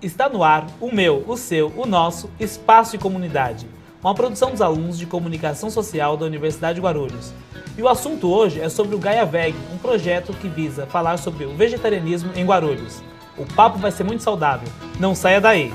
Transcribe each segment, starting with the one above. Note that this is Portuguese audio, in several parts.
Está no ar o meu, o seu, o nosso Espaço de Comunidade, uma produção dos alunos de Comunicação Social da Universidade de Guarulhos. E o assunto hoje é sobre o Gaia Veg, um projeto que visa falar sobre o vegetarianismo em Guarulhos. O papo vai ser muito saudável, não saia daí!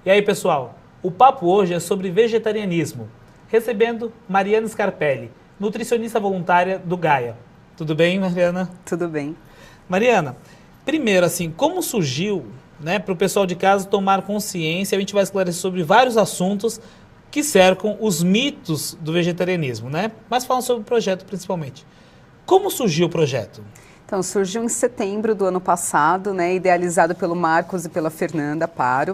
E aí, pessoal? O papo hoje é sobre vegetarianismo, recebendo Mariana Scarpelli, nutricionista voluntária do Gaia. Tudo bem, Mariana? Tudo bem. Mariana, primeiro, assim, como surgiu, né, para o pessoal de casa tomar consciência, a gente vai esclarecer sobre vários assuntos que cercam os mitos do vegetarianismo, né? Mas falando sobre o projeto principalmente. Como surgiu o projeto? Então, surgiu em setembro do ano passado, né, idealizado pelo Marcos e pela Fernanda Paro.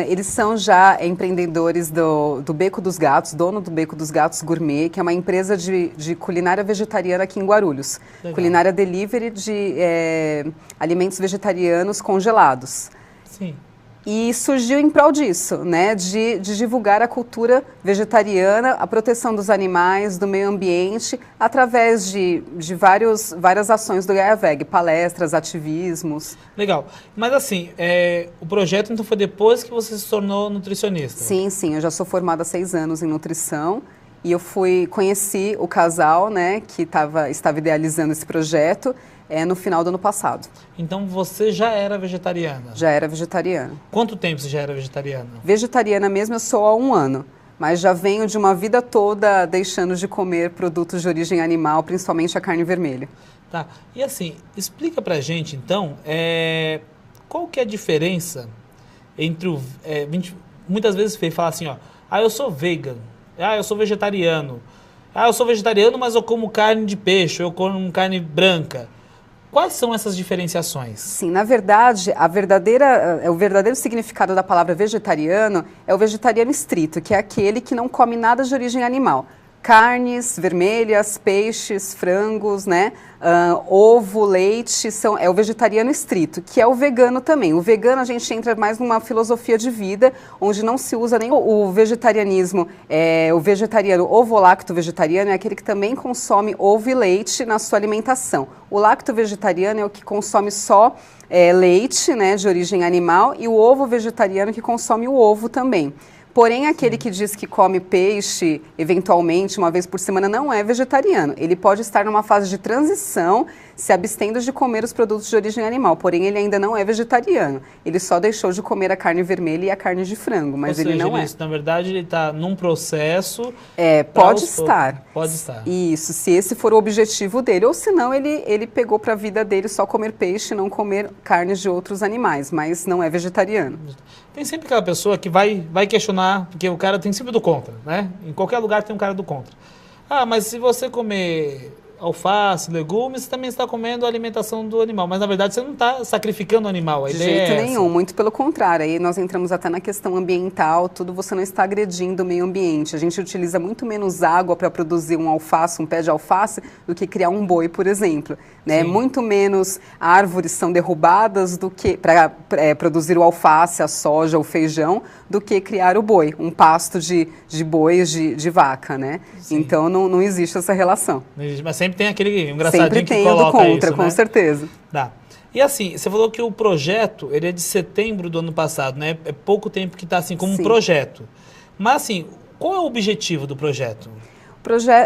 Eles são já empreendedores do Beco dos Gatos, dono do Beco dos Gatos Gourmet, que é uma empresa de culinária vegetariana aqui em Guarulhos. Legal. Culinária delivery de alimentos vegetarianos congelados. Sim. E surgiu em prol disso, né, de divulgar a cultura vegetariana, a proteção dos animais, do meio ambiente, através de várias ações do Gaia Veg, palestras, ativismos. Legal. Mas assim, o projeto então foi depois que você se tornou nutricionista? Sim, sim. Eu já sou formada há 6 anos em nutrição e eu conheci o casal, né, que estava idealizando esse projeto. No final do ano passado. Então você já era vegetariana? Já era vegetariana. Quanto tempo você já era vegetariana? Vegetariana mesmo eu sou há 1 ano, mas já venho de uma vida toda deixando de comer produtos de origem animal, principalmente a carne vermelha. Tá, e assim, explica pra gente então, qual que é a diferença entre muitas vezes fala assim, ó, eu sou vegan, eu sou vegetariano, eu sou vegetariano, mas eu como carne de peixe, eu como carne branca. Quais são essas diferenciações? Sim, na verdade, o verdadeiro significado da palavra vegetariano é o vegetariano estrito, que é aquele que não come nada de origem animal. Carnes vermelhas, peixes, frangos, né? Ovo, leite, é o vegetariano estrito, que é o vegano também. O vegano a gente entra mais numa filosofia de vida, onde não se usa nem o vegetarianismo, o vegetariano ovo-lacto vegetariano é aquele que também consome ovo e leite na sua alimentação. O lacto vegetariano é o que consome só leite, né, de origem animal, e o ovo vegetariano que consome o ovo também. Porém, aquele que diz que come peixe, eventualmente, uma vez por semana, não é vegetariano. Ele pode estar numa fase de transição, se abstendo de comer os produtos de origem animal. Porém, ele ainda não é vegetariano. Ele só deixou de comer a carne vermelha e a carne de frango, mas ele não é. Na verdade, ele está num processo... Pode estar. Pode estar. Isso, se esse for o objetivo dele. Ou senão, ele pegou para a vida dele só comer peixe e não comer carnes de outros animais, mas não é vegetariano. Tem sempre aquela pessoa que vai questionar, porque o cara tem sempre do contra, né? Em qualquer lugar tem um cara do contra. Mas se você comer alface, legumes, você também está comendo a alimentação do animal. Mas, na verdade, você não está sacrificando o animal. De jeito nenhum, muito pelo contrário. Aí nós entramos até na questão ambiental, você não está agredindo o meio ambiente. A gente utiliza muito menos água para produzir um pé de alface, do que criar um boi, por exemplo. Né? Muito menos árvores são derrubadas do que para produzir o alface, a soja, o feijão, do que criar o boi, um pasto de bois, de vaca, né? Sim. Então não existe essa relação. Mas sempre tem aquele engraçadinho sempre que coloca do contra, isso, com né? certeza. Dá. E assim, você falou que o projeto ele é de setembro do ano passado, né? É pouco tempo que está assim como um projeto. Mas assim, qual é o objetivo do projeto?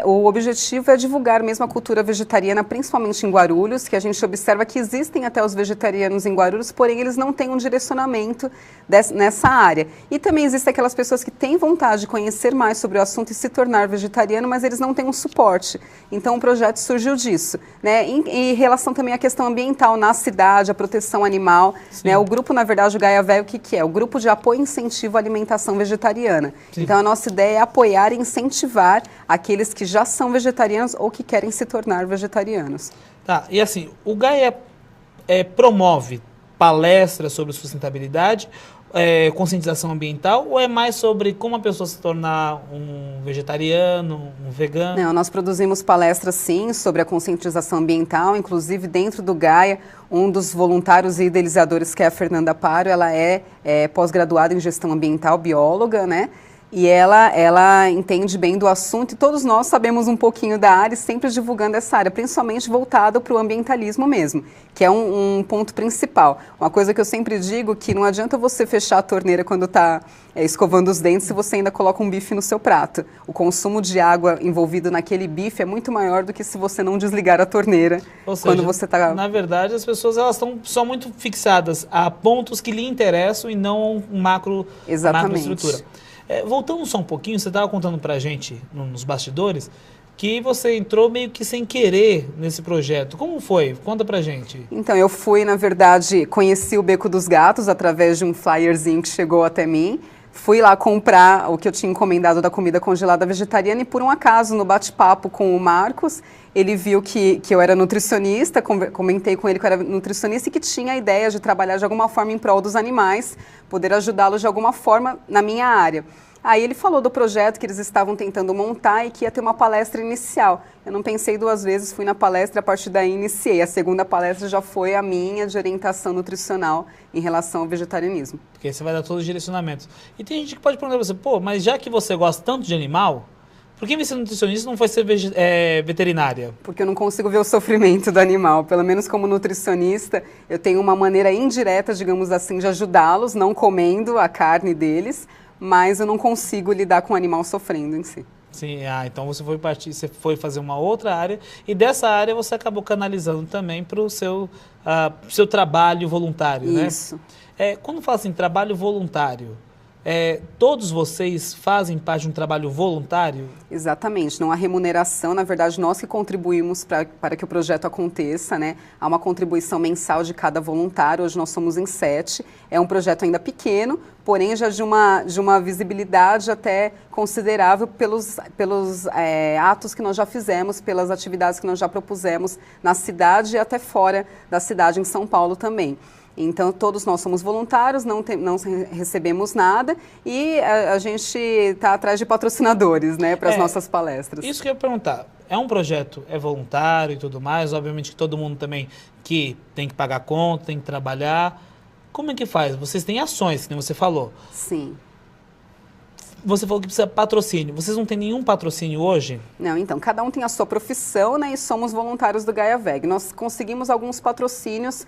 O objetivo é divulgar mesmo a cultura vegetariana, principalmente em Guarulhos, que a gente observa que existem até os vegetarianos em Guarulhos, porém eles não têm um direcionamento nessa área. E também existem aquelas pessoas que têm vontade de conhecer mais sobre o assunto e se tornar vegetariano, mas eles não têm um suporte. Então o projeto surgiu disso. Né? Em relação também à questão ambiental na cidade, a proteção animal. Né? O grupo, na verdade, o Gaia Veg, o que é? O grupo de apoio e incentivo à alimentação vegetariana. Sim. Então a nossa ideia é apoiar e incentivar aqueles que já são vegetarianos ou que querem se tornar vegetarianos. Tá, e assim, o Gaia promove palestras sobre sustentabilidade, conscientização ambiental, ou é mais sobre como a pessoa se tornar um vegetariano, um vegano? Não, nós produzimos palestras sim sobre a conscientização ambiental, inclusive dentro do Gaia, um dos voluntários e idealizadores, que é a Fernanda Paro, ela é pós-graduada em gestão ambiental, bióloga, né? E ela entende bem do assunto e todos nós sabemos um pouquinho da área e sempre divulgando essa área, principalmente voltado para o ambientalismo mesmo, que é um ponto principal. Uma coisa que eu sempre digo que não adianta você fechar a torneira quando está escovando os dentes se você ainda coloca um bife no seu prato. O consumo de água envolvido naquele bife é muito maior do que se você não desligar a torneira. Ou seja, quando você está... na verdade, as pessoas elas estão só muito fixadas a pontos que lhe interessam e não macroestrutura. Voltando só um pouquinho, você estava contando para a gente nos bastidores que você entrou meio que sem querer nesse projeto. Como foi? Conta pra gente. Então, eu fui, na verdade, conheci o Beco dos Gatos através de um flyerzinho que chegou até mim. Fui lá comprar o que eu tinha encomendado da comida congelada vegetariana e, por um acaso, no bate-papo com o Marcos, ele viu que eu era nutricionista, comentei com ele que eu era nutricionista e que tinha a ideia de trabalhar de alguma forma em prol dos animais, poder ajudá-los de alguma forma na minha área. Aí ele falou do projeto que eles estavam tentando montar e que ia ter uma palestra inicial. Eu não pensei duas vezes, fui na palestra e a partir daí iniciei. A segunda palestra já foi a minha de orientação nutricional em relação ao vegetarianismo. Porque você vai dar todos os direcionamentos. E tem gente que pode perguntar pra você, pô, mas já que você gosta tanto de animal, por que você nutricionista não foi ser veterinária? Porque eu não consigo ver o sofrimento do animal. Pelo menos como nutricionista, eu tenho uma maneira indireta, digamos assim, de ajudá-los, não comendo a carne deles, mas eu não consigo lidar com o animal sofrendo em si. Sim, então você foi fazer uma outra área e dessa área você acabou canalizando também para o seu trabalho voluntário, né? Isso. Quando fala assim, trabalho voluntário, todos vocês fazem parte de um trabalho voluntário? Exatamente, não há remuneração, na verdade nós que contribuímos para que o projeto aconteça, né? Há uma contribuição mensal de cada voluntário, hoje nós somos em 7, é um projeto ainda pequeno, porém já de uma visibilidade até considerável pelos atos que nós já fizemos, pelas atividades que nós já propusemos na cidade e até fora da cidade, em São Paulo também. Então, todos nós somos voluntários, não recebemos nada e a gente está atrás de patrocinadores, né, para as nossas palestras. Isso que eu ia perguntar. É um projeto, voluntário e tudo mais, obviamente que todo mundo também que tem que pagar conta, tem que trabalhar. Como é que faz? Vocês têm ações, como você falou. Sim. Você falou que precisa de patrocínio. Vocês não têm nenhum patrocínio hoje? Não, então, cada um tem a sua profissão, né, e somos voluntários do Gaia Veg. Nós conseguimos alguns patrocínios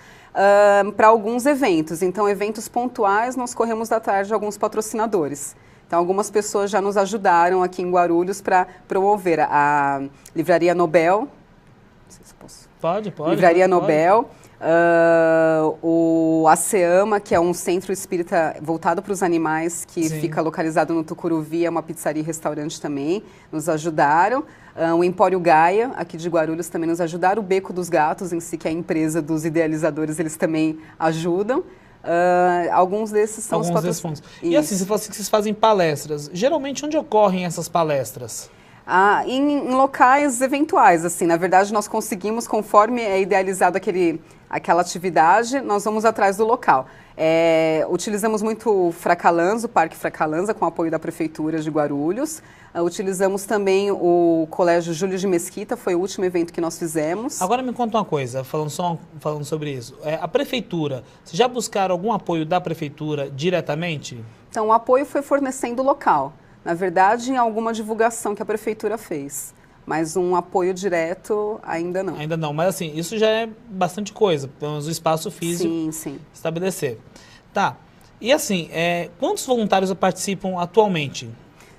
para alguns eventos. Então, eventos pontuais, nós corremos atrás de alguns patrocinadores. Então, algumas pessoas já nos ajudaram aqui em Guarulhos para promover a Livraria Nobel. Não sei se posso. Pode. Livraria Nobel. O ASEAMA, que é um centro espírita voltado para os animais, que Sim. fica localizado no Tucuruvi, é uma pizzaria e restaurante também, nos ajudaram. O Empório Gaia, aqui de Guarulhos, também nos ajudaram. O Beco dos Gatos, em si, que é a empresa dos idealizadores, eles também ajudam. Alguns desses são os patrocinadores. E assim, você fala assim que vocês fazem palestras. Geralmente, onde ocorrem essas palestras? Em locais eventuais, assim, na verdade nós conseguimos, conforme é idealizado aquela atividade, nós vamos atrás do local. Utilizamos muito o Fracalanza, o Parque Fracalanza, com apoio da Prefeitura de Guarulhos. Utilizamos também o Colégio Júlio de Mesquita, foi o último evento que nós fizemos. Agora me conta uma coisa, falando sobre isso. A Prefeitura, vocês já buscaram algum apoio da Prefeitura diretamente? Então, o apoio foi fornecendo o local. Na verdade, em alguma divulgação que a Prefeitura fez. Mas um apoio direto, ainda não. Ainda não, mas assim, isso já é bastante coisa. Pelo menos o espaço físico sim. estabelecer. Tá. E assim, quantos voluntários participam atualmente?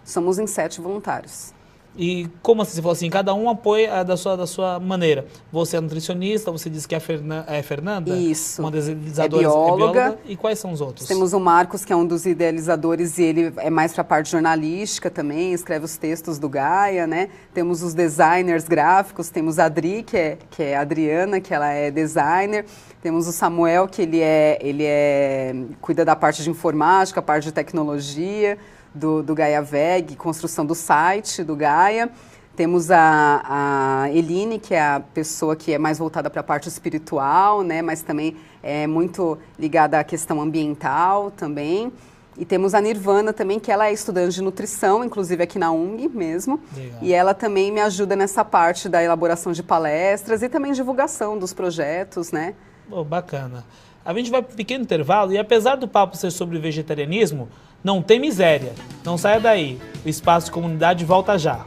Somos em 7 voluntários. E como assim? Você falou assim, cada um apoia da sua maneira. Você é nutricionista, você disse que é a Fernanda? Isso. Uma das idealizadoras é bióloga. E quais são os outros? Temos o Marcos, que é um dos idealizadores, e ele é mais para a parte jornalística também, escreve os textos do Gaia, né? Temos os designers gráficos, temos a Adri, que é a Adriana, que ela é designer. Temos o Samuel, que ele cuida da parte de informática, a parte de tecnologia, do Gaia Veg, construção do site do Gaia. Temos a Eline, que é a pessoa que é mais voltada para a parte espiritual, né, mas também é muito ligada à questão ambiental também. E temos a Nirvana também, que ela é estudante de nutrição, inclusive aqui na UNG mesmo. Legal. E ela também me ajuda nessa parte da elaboração de palestras e também divulgação dos projetos, né? Oh, bacana. A gente vai para um pequeno intervalo e apesar do papo ser sobre vegetarianismo, não tem miséria. Não saia daí. O Espaço Comunidade volta já.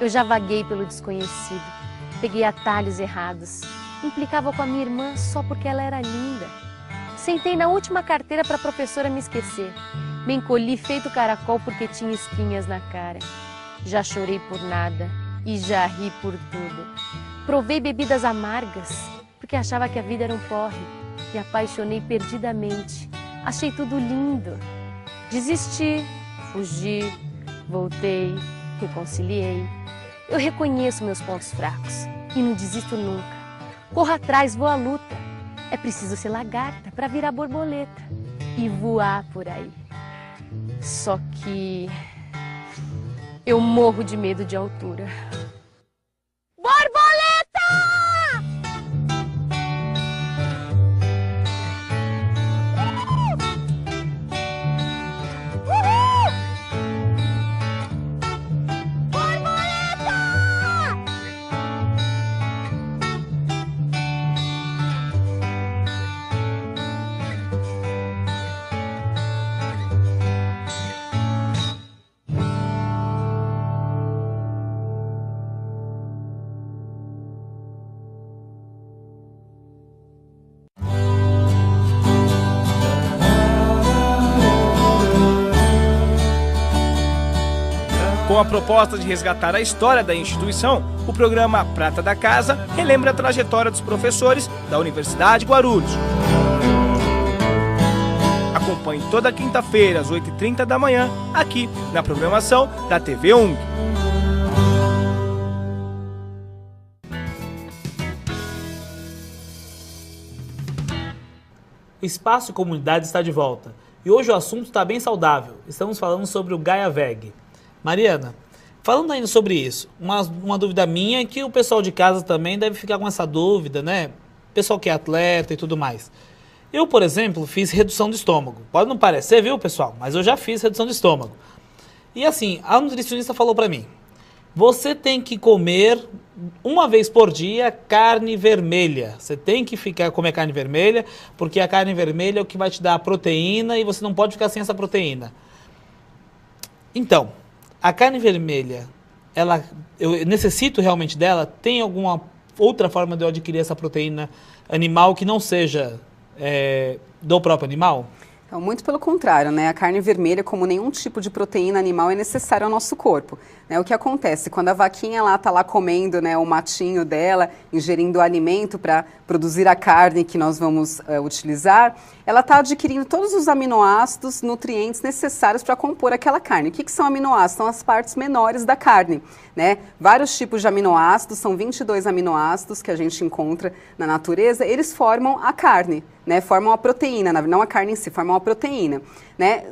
Eu já vaguei pelo desconhecido, peguei atalhos errados, implicava com a minha irmã só porque ela era linda. Sentei na última carteira para a professora me esquecer. Me encolhi feito caracol porque tinha espinhas na cara. Já chorei por nada e já ri por tudo. Provei bebidas amargas porque achava que a vida era um porre. Me apaixonei perdidamente. Achei tudo lindo. Desisti, fugi, voltei, reconciliei. Eu reconheço meus pontos fracos e não desisto nunca. Corro atrás, vou à luta. É preciso ser lagarta para virar borboleta e voar por aí. Só que eu morro de medo de altura. Borboleta! Com a proposta de resgatar a história da instituição, o programa Prata da Casa relembra a trajetória dos professores da Universidade de Guarulhos. Acompanhe toda quinta-feira, às 8h30 da manhã, aqui na programação da TV UNG. O Espaço Comunidade está de volta. E hoje o assunto está bem saudável. Estamos falando sobre o Gaia Veg. Mariana, falando ainda sobre isso, uma dúvida minha é que o pessoal de casa também deve ficar com essa dúvida, né? Pessoal que é atleta e tudo mais. Eu, por exemplo, fiz redução de estômago. Pode não parecer, viu, pessoal? Mas eu já fiz redução de estômago. E assim, a nutricionista falou pra mim, você tem que comer uma vez por dia carne vermelha. Você tem que comer carne vermelha, porque a carne vermelha é o que vai te dar a proteína e você não pode ficar sem essa proteína. Então, a carne vermelha, eu necessito realmente dela? Tem alguma outra forma de eu adquirir essa proteína animal que não seja do próprio animal? Então, muito pelo contrário, né? A carne vermelha, como nenhum tipo de proteína animal, é necessária ao nosso corpo. Né? O que acontece? Quando a vaquinha está lá comendo, né, o matinho dela, ingerindo o alimento para produzir a carne que nós vamos utilizar, ela está adquirindo todos os aminoácidos, nutrientes necessários para compor aquela carne. O que são aminoácidos? São as partes menores da carne. Né? Vários tipos de aminoácidos, são 22 aminoácidos que a gente encontra na natureza, eles formam a carne, né? Formam a proteína, não a carne em si, formam a proteína. Né?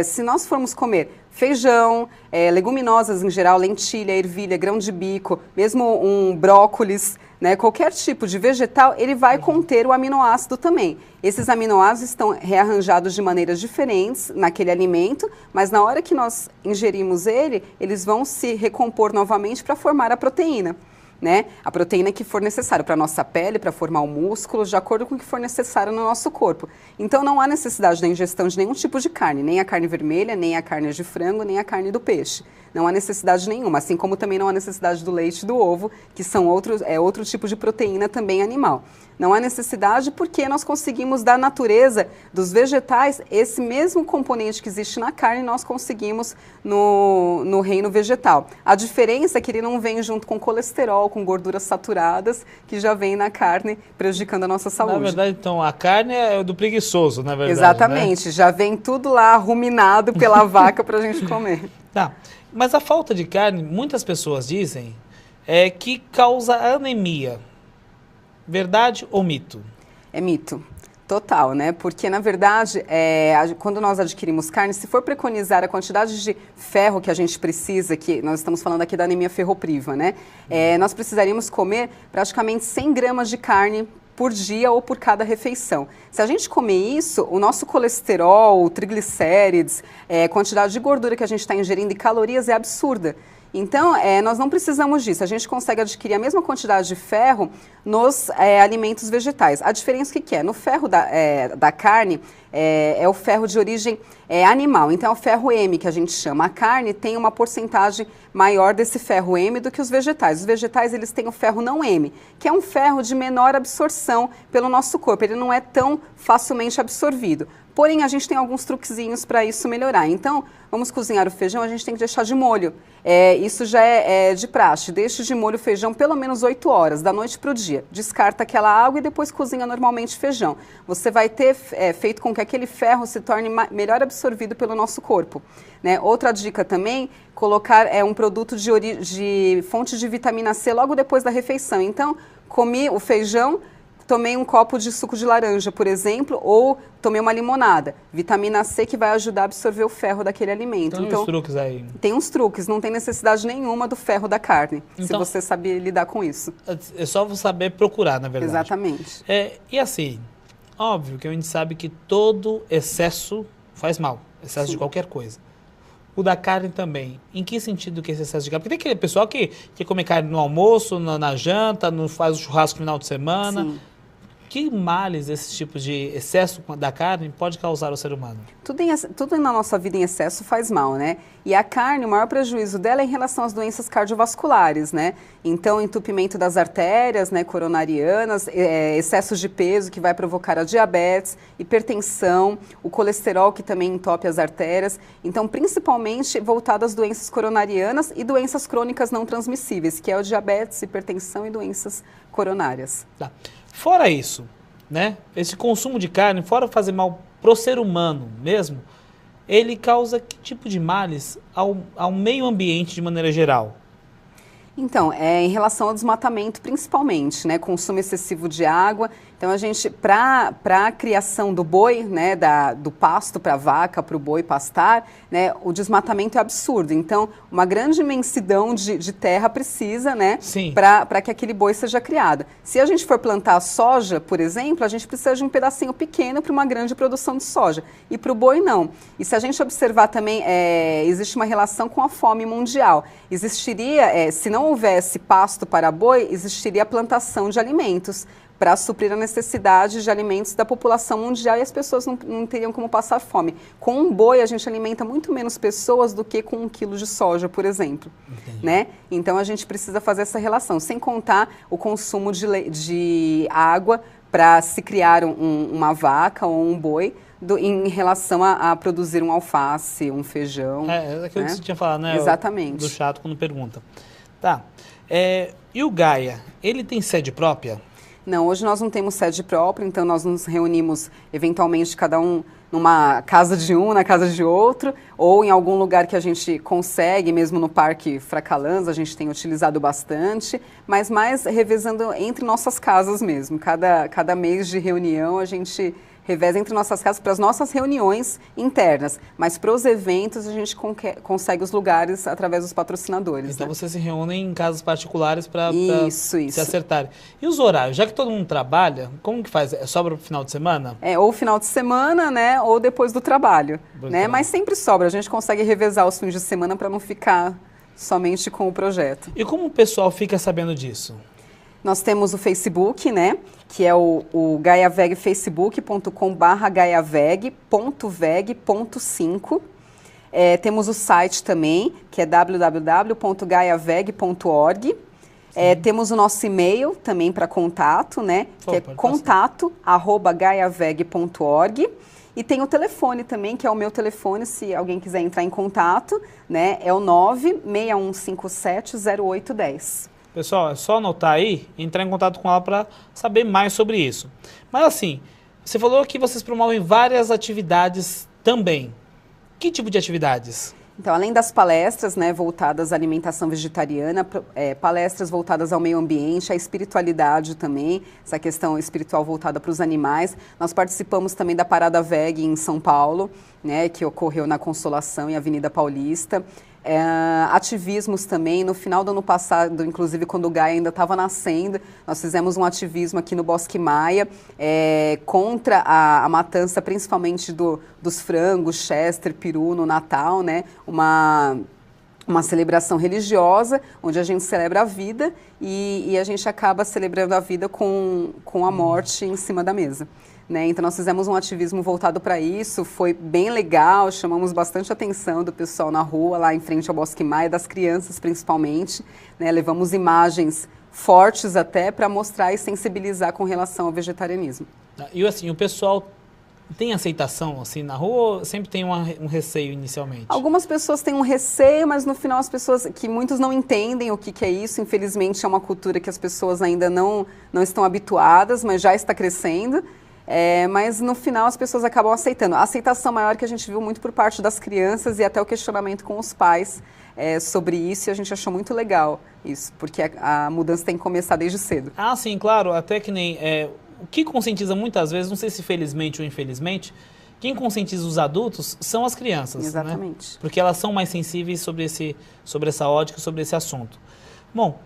Se nós formos comer feijão, leguminosas em geral, lentilha, ervilha, grão de bico, mesmo um brócolis, né, qualquer tipo de vegetal, ele vai conter o aminoácido também. Esses aminoácidos estão rearranjados de maneiras diferentes naquele alimento, mas na hora que nós ingerimos ele, eles vão se recompor novamente para formar a proteína. Né? A proteína que for necessária para a nossa pele, para formar o músculo, de acordo com o que for necessário no nosso corpo. Então não há necessidade da ingestão de nenhum tipo de carne, nem a carne vermelha, nem a carne de frango, nem a carne do peixe. Não há necessidade nenhuma, assim como também não há necessidade do leite e do ovo, que são outro tipo de proteína também animal. Não há necessidade porque nós conseguimos da natureza dos vegetais, esse mesmo componente que existe na carne, nós conseguimos no reino vegetal. A diferença é que ele não vem junto com colesterol, com gorduras saturadas, que já vem na carne, prejudicando a nossa saúde. Na verdade, então, a carne é do preguiçoso, na verdade. Exatamente, né? Já vem tudo lá ruminado pela vaca para a gente comer. Tá, mas a falta de carne, muitas pessoas dizem, que causa anemia. Verdade ou mito? É mito. Total, né? Porque, na verdade, quando nós adquirimos carne, se for preconizar a quantidade de ferro que a gente precisa, que nós estamos falando aqui da anemia ferropriva, né? Nós precisaríamos comer praticamente 100 gramas de carne por dia ou por cada refeição. Se a gente comer isso, o nosso colesterol, triglicérides, quantidade de gordura que a gente está ingerindo e calorias é absurda. Então, nós não precisamos disso. A gente consegue adquirir a mesma quantidade de ferro nos alimentos vegetais. A diferença que é? No ferro da carne, é o ferro de origem animal. Então, é o ferro M que a gente chama. A carne tem uma porcentagem maior desse ferro M do que os vegetais. Os vegetais, eles têm o ferro não M, que é um ferro de menor absorção pelo nosso corpo. Ele não é tão facilmente absorvido. Porém, a gente tem alguns truquezinhos para isso melhorar. Então, vamos cozinhar o feijão, a gente tem que deixar de molho. Isso já é de praxe. Deixe de molho o feijão pelo menos 8 horas, da noite para o dia. Descarta aquela água e depois cozinha normalmente o feijão. Você vai ter feito com que aquele ferro se torne melhor absorvido pelo nosso corpo. Né? Outra dica também, colocar um produto de fonte de vitamina C logo depois da refeição. Então, comi o feijão, tomei um copo de suco de laranja, por exemplo, ou tomei uma limonada. Vitamina C que vai ajudar a absorver o ferro daquele alimento. Então, uns truques aí. Tem uns truques, não tem necessidade nenhuma do ferro da carne, se você saber lidar com isso. É só você saber procurar, na verdade. Exatamente. E assim, óbvio que a gente sabe que todo excesso faz mal, excesso de qualquer coisa. O da carne também. Em que sentido que esse excesso de carne? Porque tem aquele pessoal que come carne no almoço, na janta, não faz o churrasco no final de semana. Sim. Que males esse tipo de excesso da carne pode causar ao ser humano? Tudo na nossa vida em excesso faz mal, né? E a carne, o maior prejuízo dela é em relação às doenças cardiovasculares, né? Então, entupimento das artérias, né, coronarianas, excessos de peso que vai provocar a diabetes, hipertensão, o colesterol que também entope as artérias. Então, principalmente voltado às doenças coronarianas e doenças crônicas não transmissíveis, que é o diabetes, hipertensão e doenças coronárias. Tá. Fora isso, né? Esse consumo de carne, fora fazer mal pro ser humano mesmo, ele causa que tipo de males ao meio ambiente de maneira geral? Então, em relação ao desmatamento principalmente, né? Consumo excessivo de água. Então, a gente, para a criação do boi, né, do pasto para a vaca, para o boi pastar, né, o desmatamento é absurdo. Então, uma grande imensidão de terra precisa, né, para que aquele boi seja criado. Se a gente for plantar soja, por exemplo, a gente precisa de um pedacinho pequeno para uma grande produção de soja. E para o boi, não. E se a gente observar também, existe uma relação com a fome mundial. Existiria, se não houvesse pasto para boi, existiria a plantação de alimentos para suprir a necessidade de alimentos da população mundial e as pessoas não teriam como passar fome. Com um boi, a gente alimenta muito menos pessoas do que com 1 quilo de soja, por exemplo. Né? Então, a gente precisa fazer essa relação, sem contar o consumo de água para se criar uma vaca ou um boi, em relação a produzir um alface, um feijão. É aquilo, né, que você tinha falado, né? Exatamente. Do chato quando pergunta. Tá. E o Gaia, ele tem sede própria? Não, hoje nós não temos sede própria, então nós nos reunimos eventualmente cada um numa casa de um, na casa de outro, ou em algum lugar que a gente consegue, mesmo no Parque Fracalãs, a gente tem utilizado bastante, mas mais revezando entre nossas casas mesmo. Cada mês de reunião a gente reveza entre nossas casas para as nossas reuniões internas, mas para os eventos a gente consegue os lugares através dos patrocinadores. Então, né? Vocês se reúnem em casas particulares para se acertarem. E os horários? Já que todo mundo trabalha, como que faz? Sobra para o final de semana? Ou final de semana, né? Ou depois do trabalho. Né? Mas sempre sobra. A gente consegue revezar os fins de semana para não ficar somente com o projeto. E como o pessoal fica sabendo disso? Nós temos o Facebook, né, que é o GaiaVeg, facebook.com/gaiaveg.veg.5. Temos o site também, que é www.gaiaveg.org. Temos o nosso e-mail também para contato, né, que é contato@gaiaveg.org. E tem o telefone também, que é o meu telefone, se alguém quiser entrar em contato, né, é o 961570810. Pessoal, é só anotar aí e entrar em contato com ela para saber mais sobre isso. Mas assim, você falou que vocês promovem várias atividades também. Que tipo de atividades? Então, além das palestras, né, voltadas à alimentação vegetariana, palestras voltadas ao meio ambiente, à espiritualidade também, essa questão espiritual voltada para os animais. Nós participamos também da Parada Veg em São Paulo, né, que ocorreu na Consolação e Avenida Paulista. Ativismos também, no final do ano passado, inclusive quando o Gaia ainda estava nascendo, nós fizemos um ativismo aqui no Bosque Maia contra a matança principalmente dos frangos, chester, peru no Natal, né? uma celebração religiosa, onde a gente celebra a vida e a gente acaba celebrando a vida com a morte em cima da mesa. Né? Então nós fizemos um ativismo voltado para isso, foi bem legal, chamamos bastante atenção do pessoal na rua, lá em frente ao Bosque Maia, das crianças principalmente, né? Levamos imagens fortes até para mostrar e sensibilizar com relação ao vegetarianismo. E assim, o pessoal tem aceitação assim na rua ou sempre tem um receio inicialmente? Algumas pessoas têm um receio, mas no final as pessoas, que muitos não entendem o que é isso, infelizmente é uma cultura que as pessoas ainda não estão habituadas, mas já está crescendo. Mas no final as pessoas acabam aceitando. A aceitação maior que a gente viu muito por parte das crianças e até o questionamento com os pais sobre isso, e a gente achou muito legal isso, porque a mudança tem que começar desde cedo. Ah, sim, claro, até que nem... o que conscientiza muitas vezes, não sei se felizmente ou infelizmente, quem conscientiza os adultos são as crianças. Exatamente. Né? Porque elas são mais sensíveis sobre essa ótica, sobre esse assunto. Bom,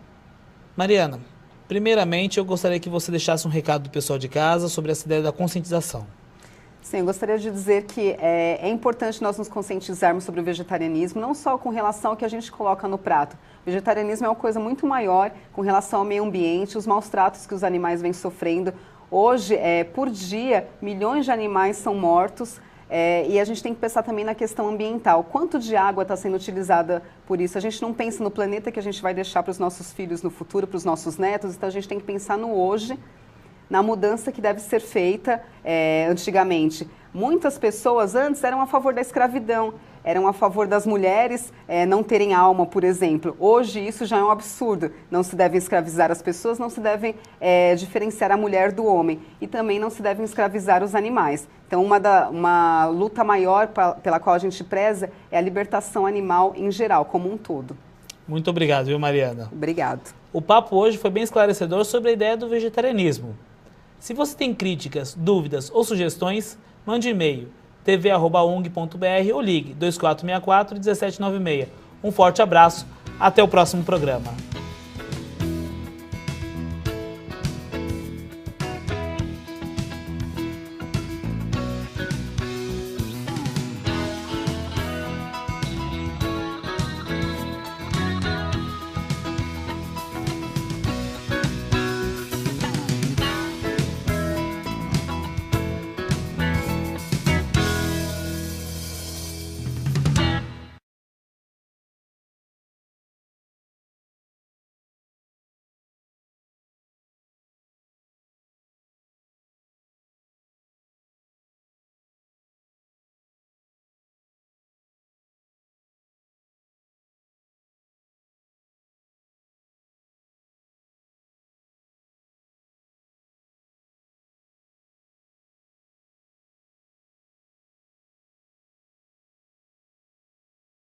Mariana, primeiramente eu gostaria que você deixasse um recado do pessoal de casa sobre essa ideia da conscientização. Sim, eu gostaria de dizer que é importante nós nos conscientizarmos sobre o vegetarianismo, não só com relação ao que a gente coloca no prato. O vegetarianismo é uma coisa muito maior com relação ao meio ambiente, os maus tratos que os animais vêm sofrendo. Hoje, por dia, milhões de animais são mortos e a gente tem que pensar também na questão ambiental. Quanto de água está sendo utilizada por isso? A gente não pensa no planeta que a gente vai deixar para os nossos filhos no futuro, para os nossos netos, então a gente tem que pensar no hoje, na mudança que deve ser feita antigamente. Muitas pessoas antes eram a favor da escravidão, eram a favor das mulheres não terem alma, por exemplo. Hoje isso já é um absurdo. Não se devem escravizar as pessoas, não se devem diferenciar a mulher do homem e também não se devem escravizar os animais. Então uma luta maior pela qual a gente preza é a libertação animal em geral, como um todo. Muito obrigado, viu, Mariana? Obrigado. O papo hoje foi bem esclarecedor sobre a ideia do vegetarianismo. Se você tem críticas, dúvidas ou sugestões, mande e-mail tv@ung.br ou ligue 2464-1796. Um forte abraço, até o próximo programa.